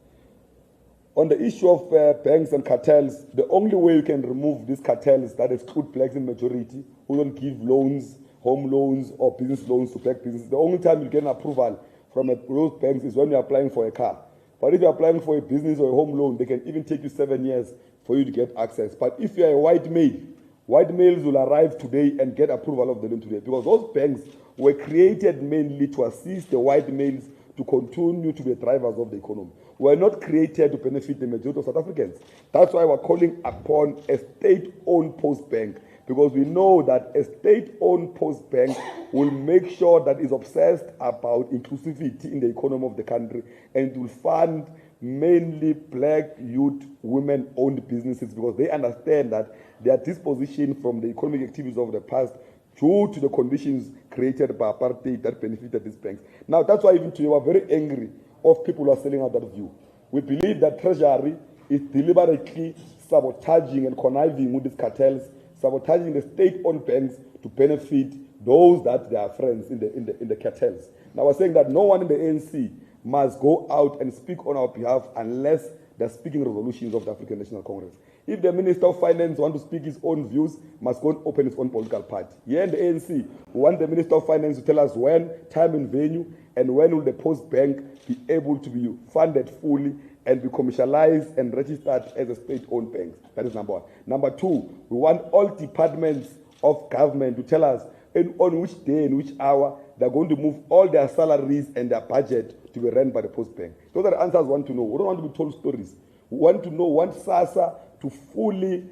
On the issue of banks and cartels, the only way you can remove these cartels that exclude blacks in majority, who don't give loans, home loans or business loans to black businesses, the only time you get an approval from those banks is when you're applying for a car. But if you're applying for a business or a home loan, they can even take you 7 years for you to get access. But if you're a white males will arrive today and get approval of the loan today, because those banks were created mainly to assist the white males to continue to be drivers of the economy. Were not created to benefit the majority of South Africans. That's why we're calling upon a state-owned post bank, because we know that a state-owned post bank will make sure that it's obsessed about inclusivity in the economy of the country, and it will fund mainly black youth, women-owned businesses, because they understand that their disposition from the economic activities of the past due to the conditions created by apartheid that benefited these banks. Now, that's why even today we're very angry of people who are selling out that view. We believe that Treasury is deliberately sabotaging and conniving with these cartels, sabotaging the state-owned banks to benefit those that they are friends in the cartels. Now, we're saying that no one in the ANC must go out and speak on our behalf unless they're speaking resolutions of the African National Congress. If the Minister of Finance wants to speak his own views, must go and open his own political party. Here in the ANC, we want the Minister of Finance to tell us when, time and venue, and when will the Post Bank be able to be funded fully and be commercialized and registered as a state-owned bank. That is number one. Number two, we want all departments of government to tell us on which day and which hour they're going to move all their salaries and their budget to be run by the Post Bank. Those are the answers we want to know. We don't want to be told stories. We want to know, we want SASSA to fully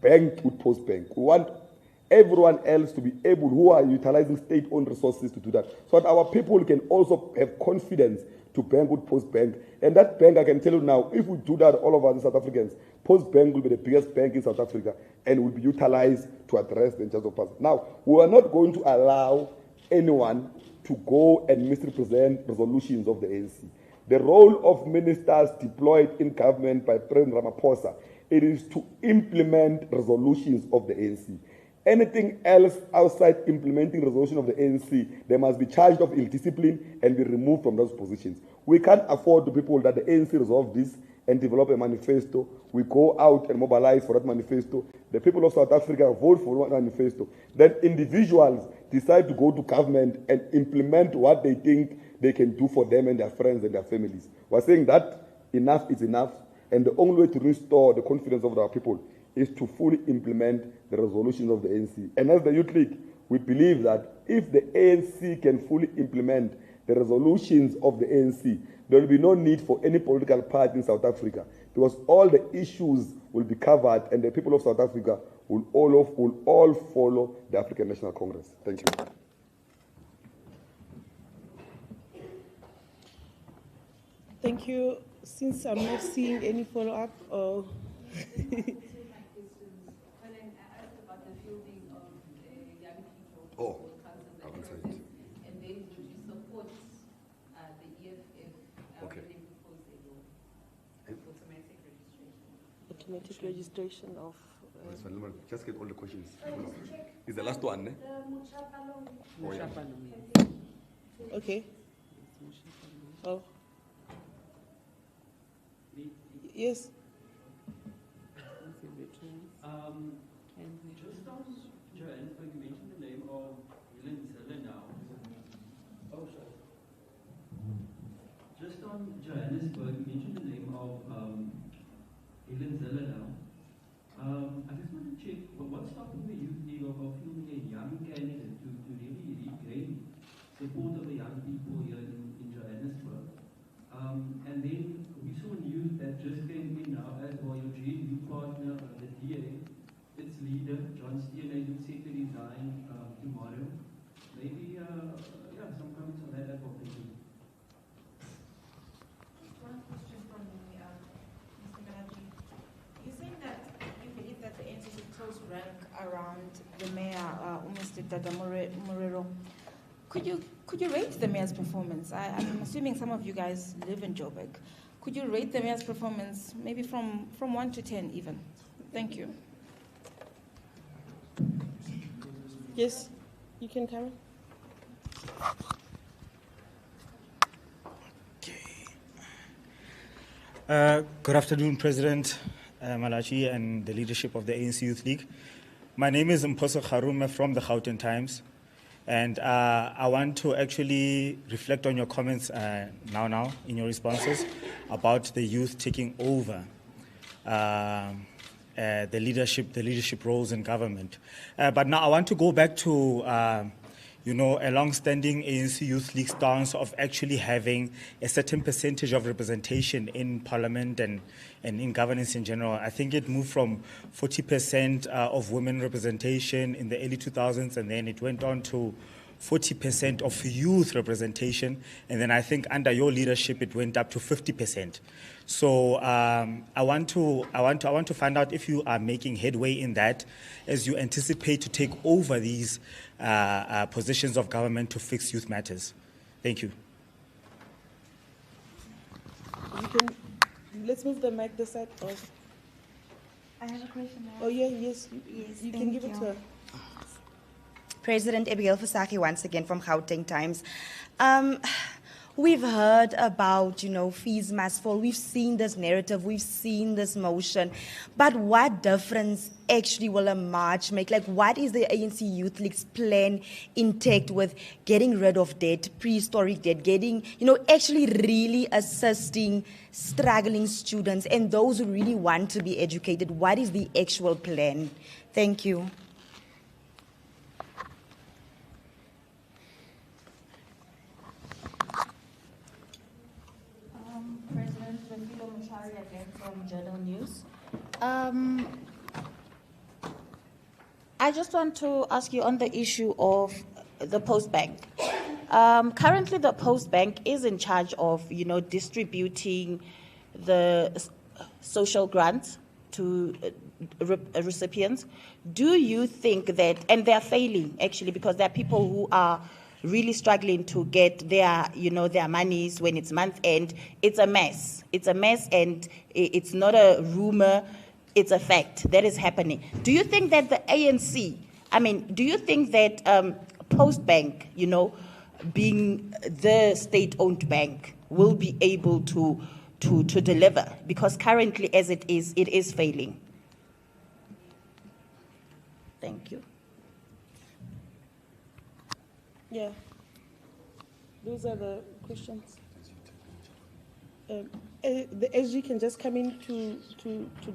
bank with Post Bank. We want everyone else to be able, who are utilizing state-owned resources, to do that, so that our people can also have confidence to bank with Post Bank. And that bank, I can tell you now, if we do that, all of us as South Africans, Post Bank will be the biggest bank in South Africa and will be utilized to address the interests of us. Now, we are not going to allow anyone to go and misrepresent resolutions of the ANC. The role of ministers deployed in government by President Ramaphosa, it is to implement resolutions of the ANC. Anything else outside implementing resolution of the ANC, they must be charged of ill-discipline and be removed from those positions. We can't afford to people that the ANC resolve this and develop a manifesto. We go out and mobilize for that manifesto. The people of South Africa vote for that manifesto. Then individuals decide to go to government and implement what they think they can do for them and their friends and their families. We're saying that enough is enough, and the only way to restore the confidence of our people is to fully implement the resolutions of the ANC. And as the Youth League, we believe that if the ANC can fully implement the resolutions of the ANC, there will be no need for any political party in South Africa, because all the issues will be covered and the people of South Africa will all follow the African National Congress. Thank you. Thank you. Since I'm not seeing any follow-up, or Oh, I will say it. And then would you support the EFF Okay. when they propose a law? Automatic registration. automatic registration of. Just get all the questions. Is the last one, eh? Oh, yeah. Okay. Oh. Yes. Just on Johannesburg, you mentioned the name of Helen Zille now. Oh, sorry. Just on Johannesburg, you mentioned the name of Helen Zille now. I just want to check, what's stopping the Youth League of fielding a young candidate to really regain support of the young people here in Johannesburg? And then we saw news that just came in now as well, your JU partner, the DA, its leader, John Steele, is set to resign tomorrow. Maybe, some comments on that as well, thank you. One question from me, Mr. Galaji. You're saying that you believe that the ANC should close rank around the mayor, Mr. Dada Morero. Could you rate the mayor's performance? I'm assuming some of you guys live in Joburg. Could you rate the mayor's performance, maybe from 1 to 10 even? Thank you. Yes, you can come. Good afternoon, President Malachi and the leadership of the ANC Youth League. My name is Mposo Kharume from the Gauteng Times, and I want to actually reflect on your comments now in your responses about the youth taking over the leadership roles in government. But now I want to go back to a long-standing ANC Youth League stance of actually having a certain percentage of representation in Parliament and in governance in general. I think it moved from 40% of women representation in the early 2000s, and then it went on to 40% of youth representation, and then I think under your leadership it went up to 50%. So I want to find out if you are making headway in that as you anticipate to take over these positions of government to fix youth matters. Thank you. Let's move the mic this side. I have a question now. Oh yeah, yes. Yes, You can thank give it to her. President Abigail Fasaki once again from Gauteng Times. We've heard about, fees must fall. We've seen this narrative. We've seen this motion. But what difference actually will a march make? Like, what is the ANC Youth League's plan intact with getting rid of debt, prehistoric debt, getting, actually really assisting struggling students and those who really want to be educated? What is the actual plan? Thank you. President Refilo Muchari again from Journal News. I just want to ask you on the issue of the Post Bank. Currently, the Post Bank is in charge of, distributing the social grants to recipients. Do you think that, and they're failing actually, because there are people who are really struggling to get their, their monies when it's month end. It's a mess. It's a mess, and it's not a rumor. It's a fact that is happening. Do you think that the ANC, do you think that Post Bank, being the state-owned bank, will be able to deliver? Because currently, as it is failing. Thank you. Yeah, those are the questions. The SG can just come in to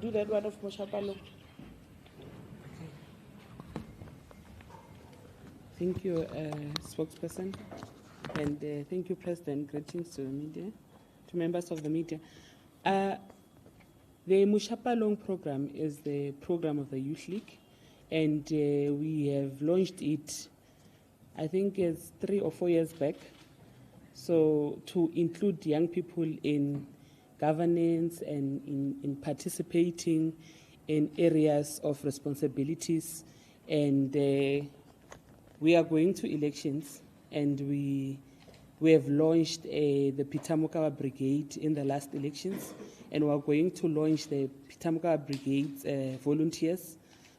do that one of Moshapalo. Thank you, spokesperson, and thank you, President. Greetings to the media, to members of the media. The Moshapalong program is the program of the Youth League, and we have launched it, I think it's 3 or 4 years back, so to include young people in governance and in participating in areas of responsibilities. And we are going to elections, and we have launched the Pitamukawa Brigade in the last elections, and we are going to launch the Pitamukawa Brigade volunteers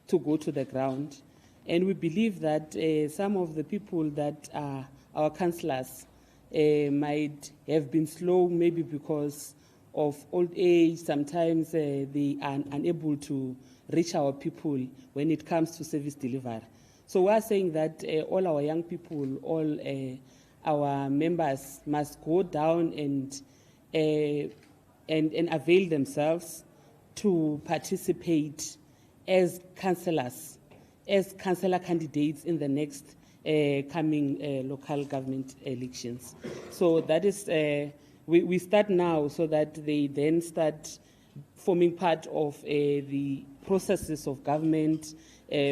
to go to the ground. And we believe that some of the people that are our councillors might have been slow, maybe because of old age. Sometimes they are unable to reach our people when it comes to service delivery. So we are saying that all our young people, all our members must go down and avail themselves to participate as councillors, as councillor candidates in the next coming local government elections. So that is, we start now so that they then start forming part of the processes of government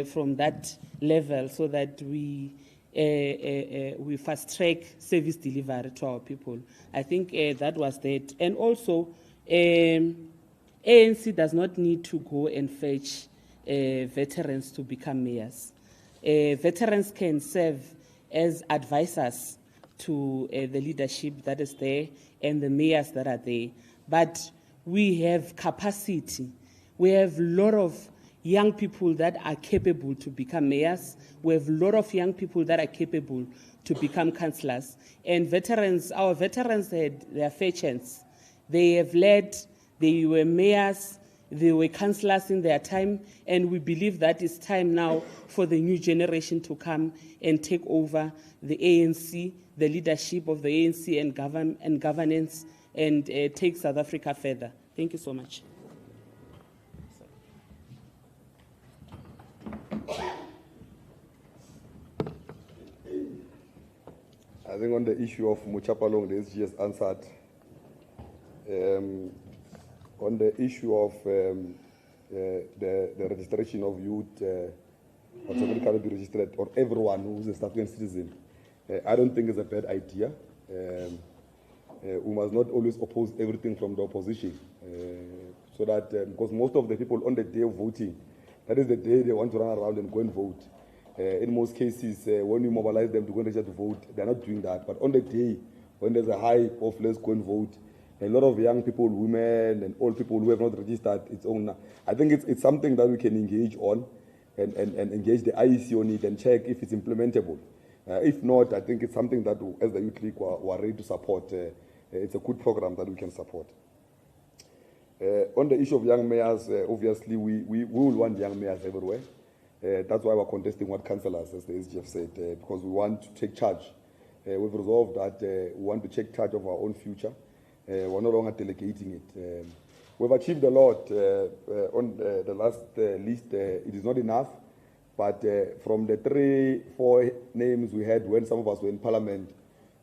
from that level, so that we fast track service delivery to our people. I think that was that. And also, ANC does not need to go and fetch veterans to become mayors. Veterans can serve as advisors to the leadership that is there and the mayors that are there. But we have capacity. We have a lot of young people that are capable to become mayors. We have a lot of young people that are capable to become councillors. And veterans, our veterans had their fair chance. They have led, they were mayors, they were councillors in their time, and we believe that it's time now for the new generation to come and take over the ANC, the leadership of the ANC and governance, and take South Africa further. Thank you so much. I think on the issue of Mochapalong, the SG has answered. On the issue of the registration of youth, or somebody cannot be registered, or everyone who's a South African citizen, I don't think it's a bad idea. We must not always oppose everything from the opposition, so that because most of the people on the day of voting, that is the day they want to run around and go and vote. In most cases, when we mobilize them to go and register to vote, they're not doing that. But on the day when there's a hype of let's go and vote, a lot of young people, women, and old people who have not registered its own. I think it's something that we can engage on and engage the IEC on it and check if it's implementable. If not, I think it's something that, as the Youth League, we're ready to support. It's a good program that we can support. On the issue of young mayors, obviously, we will want young mayors everywhere. That's why we're contesting what councillors, as the SGF said, because we want to take charge. We've resolved that we want to take charge of our own future. We're no longer delegating it. We've achieved a lot on the last list. It is not enough, but from the 3-4 names we had when some of us were in parliament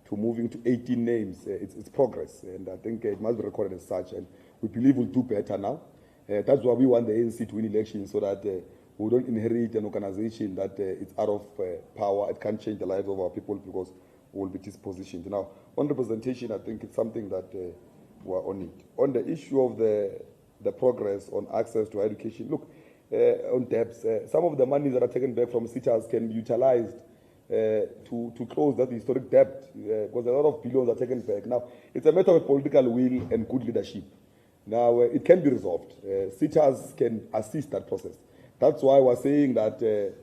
to moving to 18 names, it's progress, and I think it must be recorded as such, and we believe we'll do better now. That's why we want the ANC to win elections, so that we don't inherit an organization that it's out of power. It can't change the lives of our people because we'll be dispositioned. Now, on representation, I think it's something that we're on it. On the issue of the progress on access to education, look, on debts, some of the monies that are taken back from SITAs can be utilized to close that historic debt, because a lot of billions are taken back. Now, it's a matter of political will and good leadership. Now, it can be resolved. SITAs can assist that process. That's why we're saying that the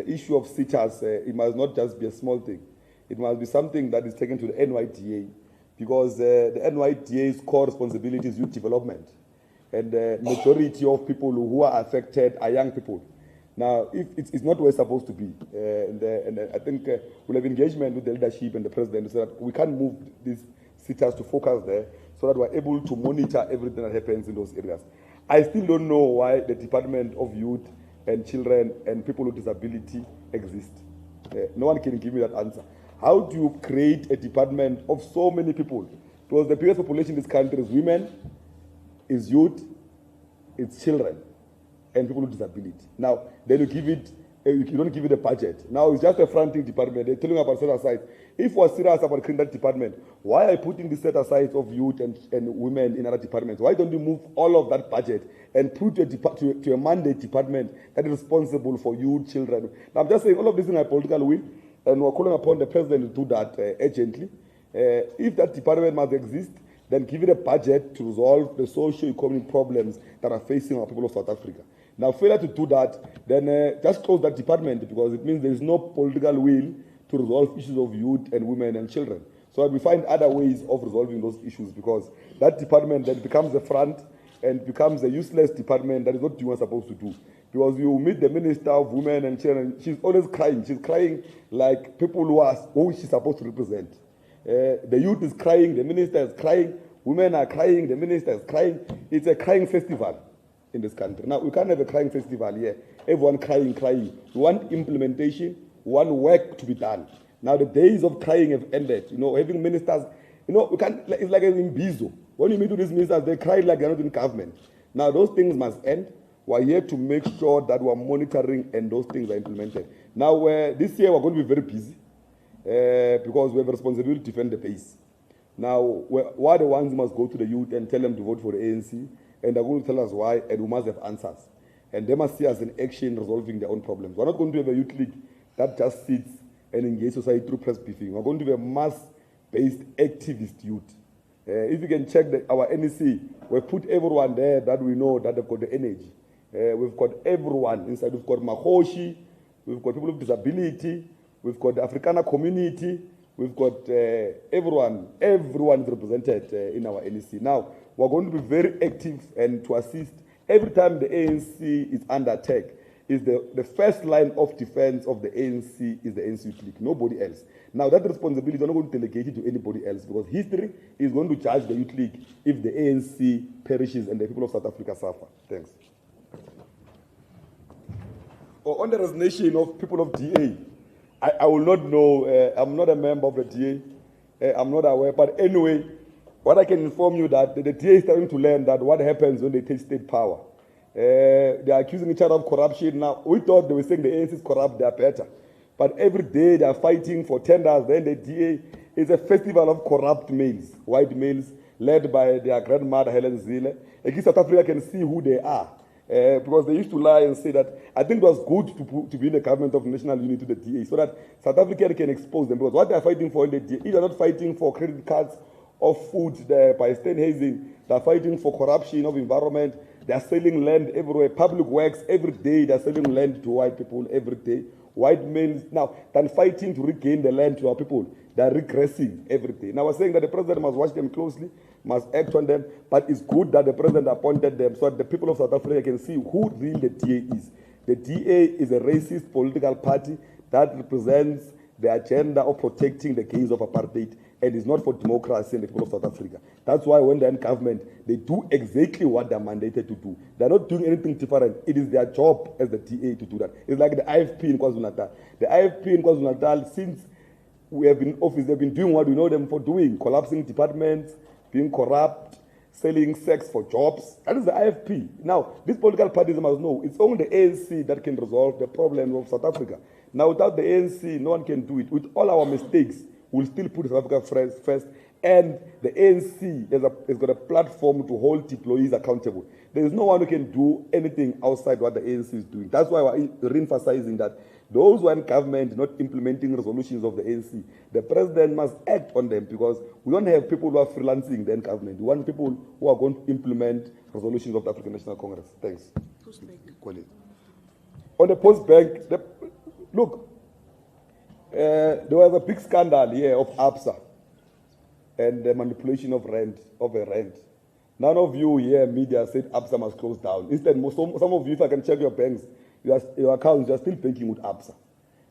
issue of SITAs, it must not just be a small thing. It must be something that is taken to the NYDA, because the NYDA's core responsibility is youth development. And the majority of people who are affected are young people. Now, if it's not where it's supposed to be, and I think we'll have engagement with the leadership and the president so that we can move these SITAs to focus there so that we're able to monitor everything that happens in those areas. I still don't know why the Department of Youth and Children and People with Disability exist. No one can give me that answer. How do you create a department of so many people? Because the biggest population in this country is women, is youth, it's children, and people with disability. Now, then you give it, you don't give it a budget. Now, it's just a fronting department. They're telling about set aside. If we're serious about creating that department, why are you putting the set aside of youth and women in other departments? Why don't you move all of that budget and put to a mandate department that is responsible for youth, children? Now, I'm just saying all of this in a political will, and we're calling upon the president to do that urgently. If that department must exist, then give it a budget to resolve the socio-economic problems that are facing our people of South Africa. Now, failure to do that, then just close that department, because it means there is no political will to resolve issues of youth and women and children. So we find other ways of resolving those issues, because that department then becomes a front and becomes a useless department that is not doing what it's supposed to do. Because you meet the Minister of Women and Children, she's always crying. She's crying like people who she's supposed to represent. The youth is crying, the minister is crying, women are crying, the minister is crying. It's a crying festival in this country. Now, we can't have a crying festival here. Everyone crying. We want implementation, we want work to be done. Now, the days of crying have ended. You know, having ministers, you know, we can't, it's like in Bizo. When you meet with these ministers, they cry like they're not in government. Now, those things must end. We're here to make sure that we're monitoring and those things are implemented. Now, this year we're going to be very busy because we have a responsibility to defend the base. Now, we're the ones who must go to the youth and tell them to vote for the ANC, and they're going to tell us why, and we must have answers. And they must see us in action resolving their own problems. We're not going to have a youth league that just sits and engages society through press briefing. We're going to be a mass-based activist youth. If you can check our NEC, we've put everyone there that we know that they've got the energy. We've got everyone inside. We've got Mahoshi, we've got people with disability, we've got the Afrikaner community, we've got everyone is represented in our NEC. Now, we're going to be very active and to assist. Every time the ANC is under attack, is the first line of defense of the ANC is the ANC Youth League, nobody else. Now, that responsibility is not going to delegate it to anybody else, because history is going to judge the Youth League if the ANC perishes and the people of South Africa suffer. Thanks. On the resignation of people of DA, I will not know. I'm not a member of the DA. I'm not aware. But anyway, what I can inform you that the DA is starting to learn that what happens when they take state power. They are accusing each other of corruption. Now, we thought they were saying the ANC is corrupt, they are better. But every day they are fighting for tenders. Then the DA is a festival of corrupt males, white males, led by their grandmother, Helen Zille. Again, South Africa can see who they are. Because they used to lie and say that I think it was good to be in the government of national unity to the DA so that South Africa can expose them. Because what they are fighting for in the DA, they are not fighting for credit cards or food by Steinhazen. They are fighting for corruption of environment. They are selling land everywhere. Public works, every day they are selling land to white people every day. white males now than fighting to regain the land to our people. They are regressing every day. Now I was saying that the president must watch them closely, must act on them, but it's good that the president appointed them so that the people of South Africa can see who really the DA is. The DA is a racist political party that represents the agenda of protecting the gains of apartheid and is not for democracy and the people of South Africa. That's why when they're in government, they do exactly what they're mandated to do. They're not doing anything different. It is their job as the DA to do that. It's like the IFP in KwaZulu-Natal. The IFP in KwaZulu-Natal, since we have been in office, they've been doing what we know them for doing, collapsing departments, being corrupt, selling sex for jobs. That is the IFP. Now, these political parties must know it's only the ANC that can resolve the problem of South Africa. Now, without the ANC, no one can do it. With all our mistakes, we'll still put South Africa first. And the ANC has got a platform to hold employees accountable. There is no one who can do anything outside what the ANC is doing. That's why we're re-emphasizing that those who are in government not implementing resolutions of the ANC, the president must act on them, because we don't have people who are freelancing the government. We want people who are going to implement resolutions of the African National Congress. Thanks. On the post bank, look, there was a big scandal here of ABSA and the manipulation of a rent. None of you here, media, said ABSA must close down. Instead, some of you, if I can check your banks, your accounts, you are still banking with ABSA.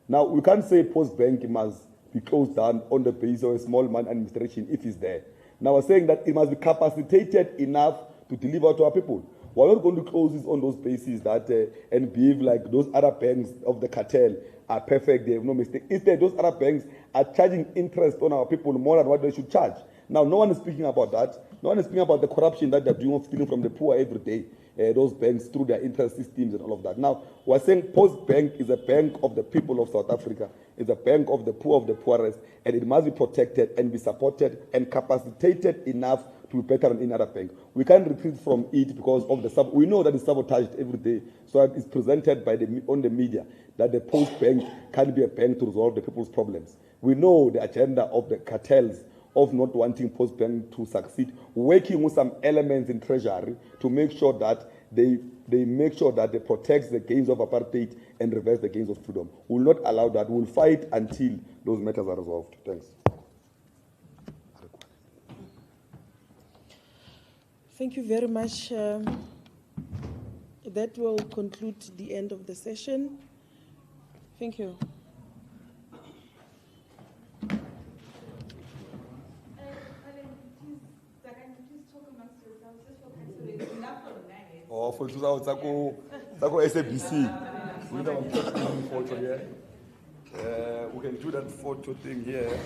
Now, we can't say Post Bank must be closed down on the basis of a small man administration if it's there. Now, we're saying that it must be capacitated enough to deliver to our people. We're not going to close this on those bases that and behave like those other banks of the cartel are perfect, they have no mistake. Instead, those other banks are charging interest on our people more than what they should charge. Now, no one is speaking about that. No one is speaking about the corruption that they're doing of stealing from the poor every day. Those banks through their interest systems and all of that. Now, we're saying Post Bank is a bank of the people of South Africa. It's a bank of the poorest, and it must be protected and be supported and capacitated enough to be better than any other bank. We can't retreat from it because of the we know that it's sabotaged every day. So it's presented by on the media that the Post Bank can't be a bank to resolve the people's problems. We know the agenda of the cartels of not wanting Post Bank to succeed, working with some elements in Treasury to make sure that they make sure that they protect the gains of apartheid and reverse the gains of freedom. We will not allow that. We will fight until those matters are resolved. Thanks. Thank you very much. That will conclude the end of the session. Thank you. Oh, for 2000, SABC. We don't have photo here. We can do that photo thing here.